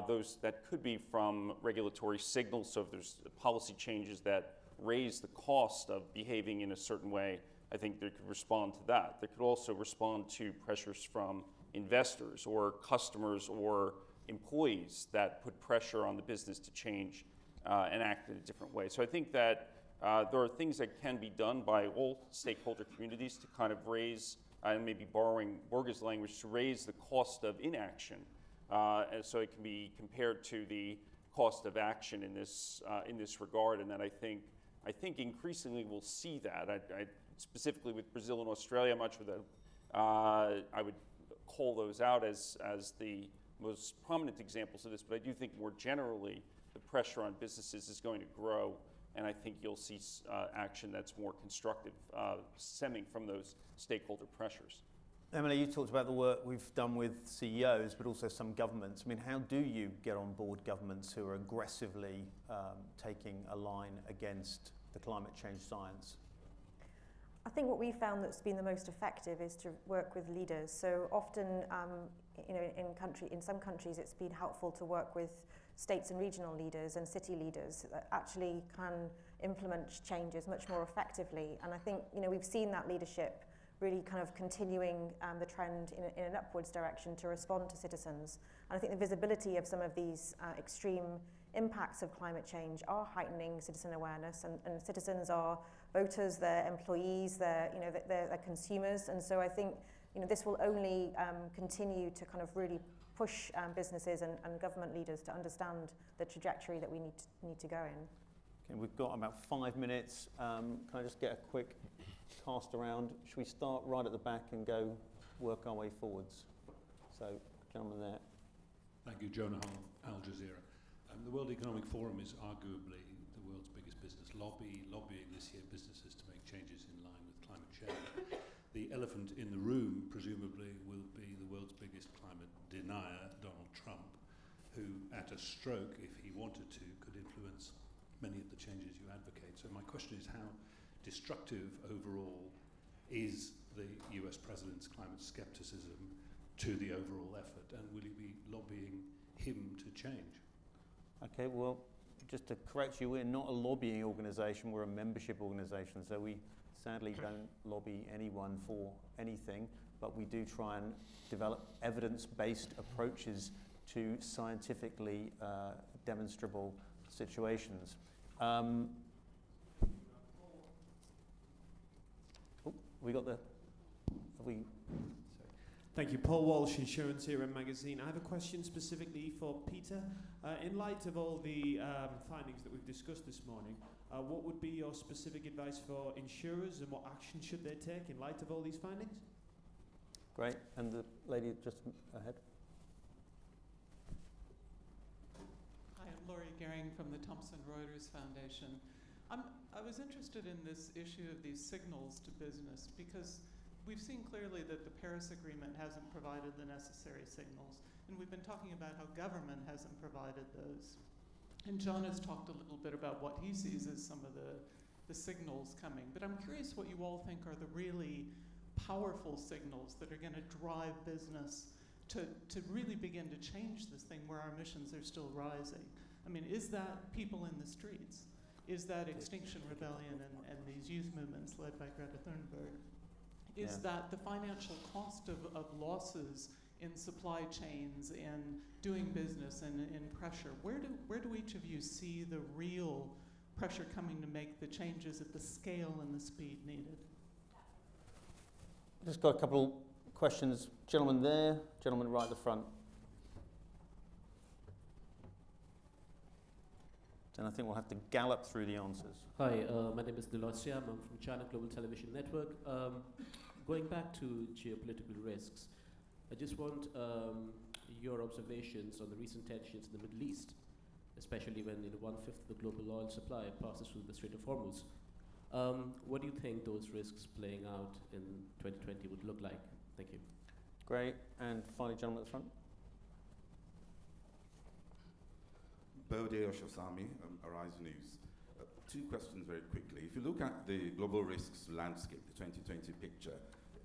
those that could be from regulatory signals. So if there's policy changes that raise the cost of behaving in a certain way, I think they could respond to that. They could also respond to pressures from investors or customers or employees that put pressure on the business to change and act in a different way. So I think that there are things that can be done by all stakeholder communities to kind of raise, and maybe borrowing Borge's language, to raise the cost of inaction. And so it can be compared to the cost of action in this regard. And then I think increasingly we'll see that. I specifically with Brazil and Australia, I'm not sure that I would call those out as the most prominent examples of this, but I do think more generally the pressure on businesses is going to grow, and I think you'll see action that's more constructive stemming from those stakeholder pressures. Emily, you talked about the work we've done with CEOs, but also some governments. I mean, how do you get on board governments who are aggressively taking a line against the climate change science? I think what we found that's been the most effective is to work with leaders. So often, in some countries, it's been helpful to work with states and regional leaders and city leaders that actually can implement changes much more effectively. And I think we've seen that leadership really kind of continuing the trend in an upwards direction to respond to citizens. And I think the visibility of some of these extreme impacts of climate change are heightening citizen awareness, and citizens are voters, they're employees, they're consumers. And so I think this will only continue to kind of really push businesses and government leaders to understand the trajectory that we need to go in. Okay, we've got about 5 minutes. Can I just get a quick cast around? Should we start right at the back and go work our way forwards? So, gentleman there. Thank you, Jonah Hull, Al Jazeera. The World Economic Forum is arguably the world's biggest business lobbying this year businesses to make changes in line with climate change. The elephant in the room, presumably, will be the world's biggest climate denier, Donald Trump, who, at a stroke, if he wanted to, could influence many of the changes you advocate. So my question is, how destructive overall is the US president's climate skepticism to the overall effort, and will you be lobbying him to change? Okay, well, just to correct you, we're not a lobbying organisation, we're a membership organisation, so we sadly don't lobby anyone for anything, but we do try and develop evidence-based approaches to scientifically demonstrable situations. We got the... Sorry. Thank you. Paul Walsh, Insurance Era magazine. I have a question specifically for Peter. In light of all the findings that we've discussed this morning, what would be your specific advice for insurers, and what action should they take in light of all these findings? Great. And the lady just ahead. Hi, I'm Laurie Gehring from the Thomson Reuters Foundation. I was interested in this issue of these signals to business, because we've seen clearly that the Paris Agreement hasn't provided the necessary signals, and we've been talking about how government hasn't provided those. And John has talked a little bit about what he sees as some of the signals coming, but I'm curious what you all think are the really powerful signals that are going to drive business to really begin to change this thing where our emissions are still rising. I mean, is that people in the streets? Is that Extinction Rebellion and these youth movements led by Greta Thunberg? Is that the financial cost of losses in supply chains, in doing business, and in pressure? Where do each of you see the real pressure coming to make the changes at the scale and the speed needed? Just got a couple questions. Gentleman there, gentleman right at the front. Then I think we'll have to gallop through the answers. Hi, my name is Niloy Siam. I'm from China Global Television Network. Going back to geopolitical risks, I just want your observations on the recent tensions in the Middle East, especially when 1/5 of the global oil supply passes through the Strait of Hormuz. What do you think those risks playing out in 2020 would look like? Thank you. Great. And finally, gentleman at the front. Bode Oshosami, Arise News. Two questions very quickly. If you look at the global risks landscape, the 2020 picture,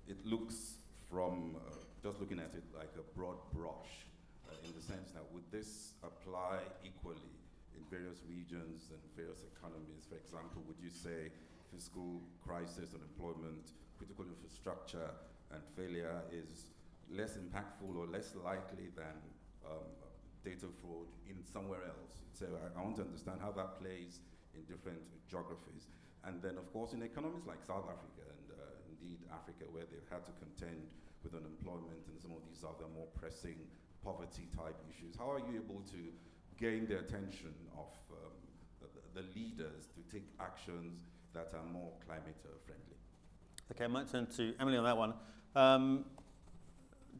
it looks from just looking at it like a broad brush in the sense that would this apply equally in various regions and various economies? For example, would you say fiscal crisis, unemployment, critical infrastructure, and failure is less impactful or less likely than data fraud in somewhere else? So I want to understand how that plays in different geographies. And then, of course, in economies like South Africa and indeed Africa, where they've had to contend with unemployment and some of these other more pressing poverty-type issues, how are you able to gain the attention of the leaders to take actions that are more climate-friendly? Okay, I might turn to Emily on that one.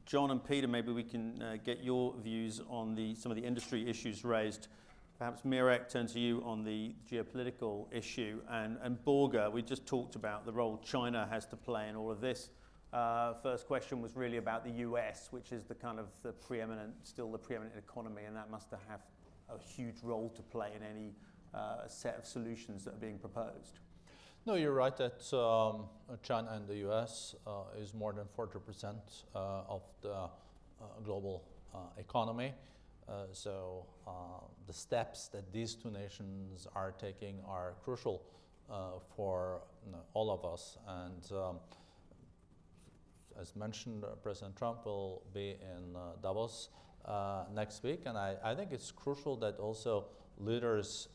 John and Peter, maybe we can get your views on some of the industry issues raised. Perhaps Mirek, turn to you on the geopolitical issue. And Borga, we just talked about the role China has to play in all of this. First question was really about the US, which is still the preeminent economy, and that must have a huge role to play in any set of solutions that are being proposed. No, you're right that China and the US is more than 40% of the global economy. So the steps that these two nations are taking are crucial for all of us. And as mentioned, President Trump will be in Davos next week. And I think it's crucial that also leaders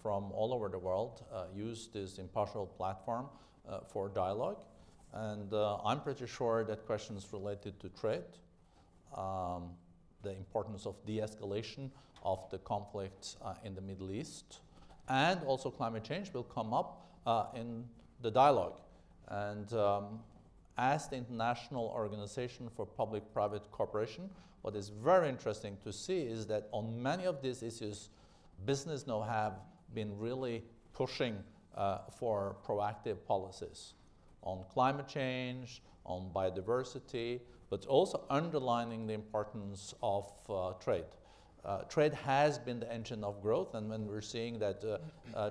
from all over the world use this impartial platform for dialogue. And I'm pretty sure that questions related to trade, the importance of de-escalation of the conflict in the Middle East, and also climate change will come up in the dialogue. And as the International Organization for Public-Private Cooperation, what is very interesting to see is that on many of these issues, business now have been really pushing for proactive policies on climate change, on biodiversity, but also underlining the importance of trade. Trade has been the engine of growth, and when we're seeing that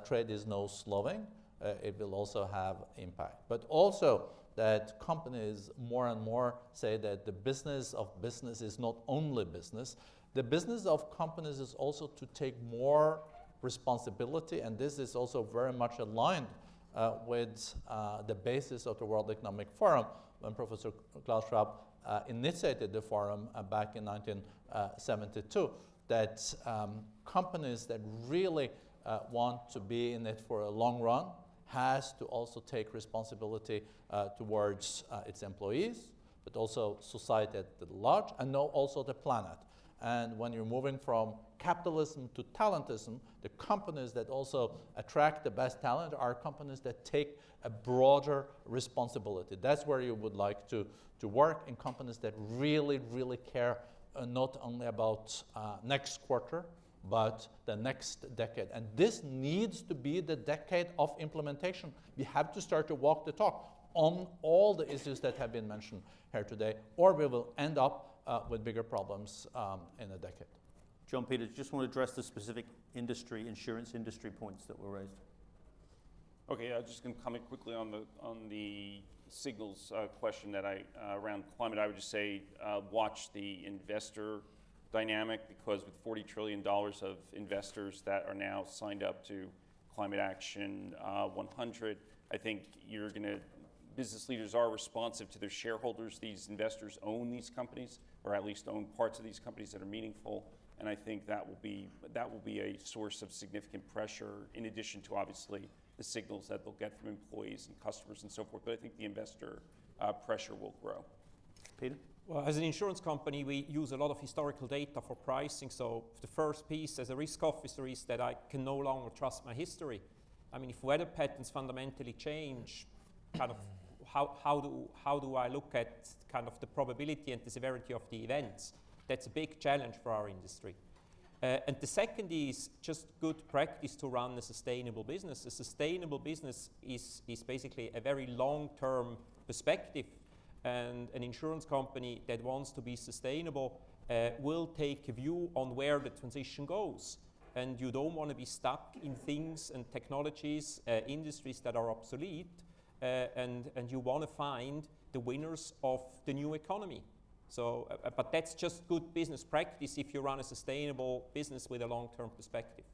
trade is now slowing, it will also have impact. But also that companies more and more say that the business of business is not only business. The business of companies is also to take more responsibility, and this is also very much aligned with the basis of the World Economic Forum when Professor Klaus Schwab initiated the forum back in 1972, that companies that really want to be in it for a long run has to also take responsibility towards its employees, but also society at large, and now also the planet. And when you're moving from capitalism to talentism, the companies that also attract the best talent are companies that take a broader responsibility. That's where you would like to work, in companies that really, really care not only about next quarter, but the next decade. And this needs to be the decade of implementation. We have to start to walk the talk on all the issues that have been mentioned here today, or we will end up with bigger problems in a decade. John Peter, just want to address the specific insurance industry points that were raised. Okay, I'm just going to comment quickly on the signals question that around climate. I would just say watch the investor dynamic, because with $40 trillion of investors that are now signed up to Climate Action 100, I think business leaders are responsive to their shareholders. These investors own these companies, or at least own parts of these companies that are meaningful, and I think that will be a source of significant pressure, in addition to obviously the signals that they'll get from employees and customers and so forth. But I think the investor pressure will grow. Peter? Well, as an insurance company, we use a lot of historical data for pricing. So the first piece as a risk officer is that I can no longer trust my history. I mean, if weather patterns fundamentally change, how do I look at kind of the probability and the severity of the events? That's a big challenge for our industry. And the second is just good practice to run a sustainable business. A sustainable business is basically a very long-term perspective, and an insurance company that wants to be sustainable will take a view on where the transition goes. And you don't want to be stuck in things and technologies, industries that are obsolete, and you want to find the winners of the new economy. So, but that's just good business practice if you run a sustainable business with a long-term perspective.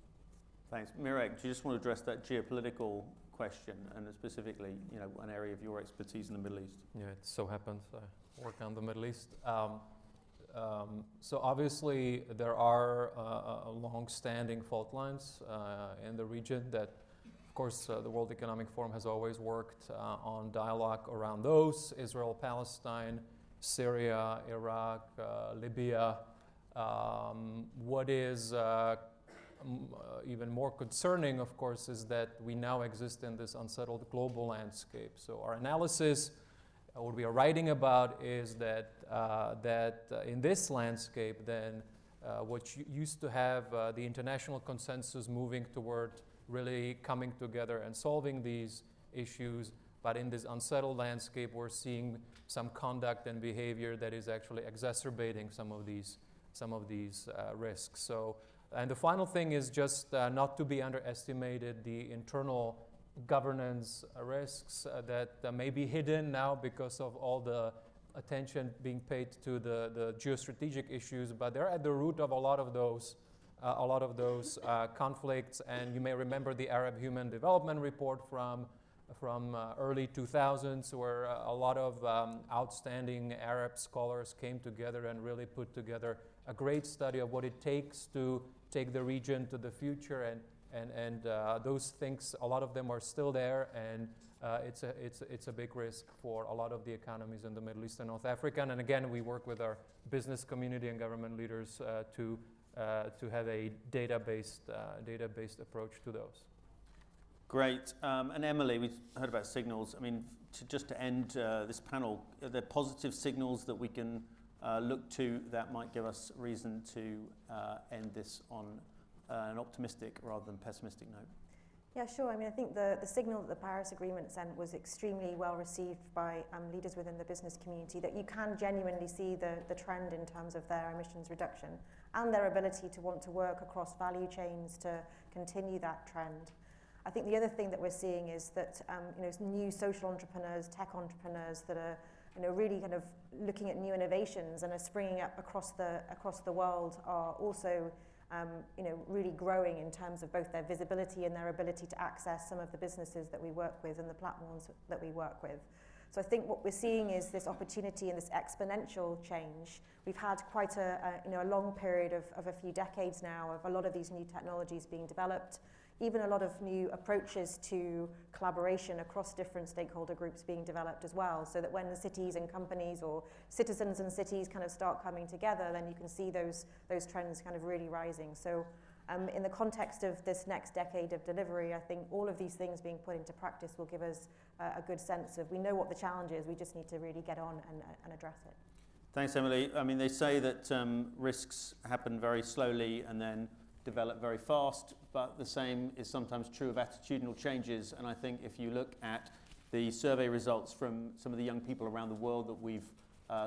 Thanks. Mirek, do you just want to address that geopolitical question and specifically, you know, an area of your expertise in the Middle East? Yeah, it so happens I work on the Middle East. So obviously there are long-standing fault lines in the region that, of course, the World Economic Forum has always worked on dialogue around those: Israel, Palestine, Syria, Iraq, Libya. What is even more concerning, of course, is that we now exist in this unsettled global landscape. So our analysis, what we are writing about, is that in this landscape, then what used to have the international consensus moving toward really coming together and solving these issues, but in this unsettled landscape, we're seeing some conduct and behavior that is actually exacerbating some of these risks. So, and the final thing is just not to be underestimated the internal governance risks that may be hidden now because of all the attention being paid to the geostrategic issues, but they're at the root of a lot of those conflicts. And you may remember the Arab Human Development Report from early 2000s, where a lot of outstanding Arab scholars came together and really put together a great study of what it takes to take the region to the future, and those things, a lot of them are still there, and it's a big risk for a lot of the economies in the Middle East and North Africa. And again, we work with our business community and government leaders to have a data-based approach to those. Great. And Emily, we heard about signals. I mean, just to end this panel, are there positive signals that we can look to that might give us reason to end this on an optimistic rather than pessimistic note? Yeah, sure. I mean, I think the signal that the Paris Agreement sent was extremely well received by leaders within the business community, that you can genuinely see the trend in terms of their emissions reduction and their ability to want to work across value chains to continue that trend. I think the other thing that we're seeing is that new social entrepreneurs, tech entrepreneurs that are really kind of looking at new innovations and are springing up across the world are also really growing in terms of both their visibility and their ability to access some of the businesses that we work with and the platforms that we work with. So I think what we're seeing is this opportunity and this exponential change. We've had quite a long period of a few decades now of a lot of these new technologies being developed, even a lot of new approaches to collaboration across different stakeholder groups being developed as well, so that when the cities and companies or citizens and cities kind of start coming together, then you can see those trends kind of really rising. So in the context of this next decade of delivery, I think all of these things being put into practice will give us a good sense of, we know what the challenge is, we just need to really get on and address it. Thanks, Emily. I mean, they say that risks happen very slowly and then develop very fast, but the same is sometimes true of attitudinal changes. And I think if you look at the survey results from some of the young people around the world that we've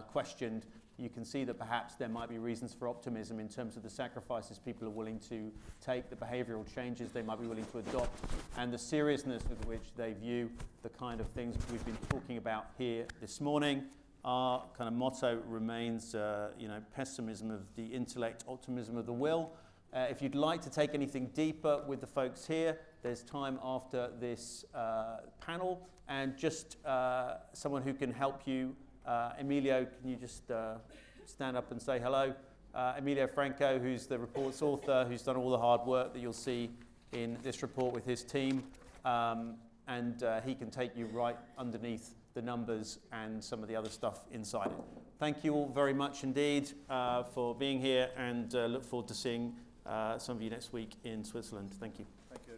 questioned, you can see that perhaps there might be reasons for optimism in terms of the sacrifices people are willing to take, the behavioral changes they might be willing to adopt, and the seriousness with which they view the kind of things we've been talking about here this morning. Our kind of motto remains, pessimism of the intellect, optimism of the will. If you'd like to take anything deeper with the folks here, there's time after this panel, and just someone who can help you. Emilio, can you just stand up and say hello? Emilio Franco, who's the report's author, who's done all the hard work that you'll see in this report with his team, and he can take you right underneath the numbers and some of the other stuff inside it. Thank you all very much indeed for being here, and look forward to seeing some of you next week in Switzerland. Thank you. Thank you.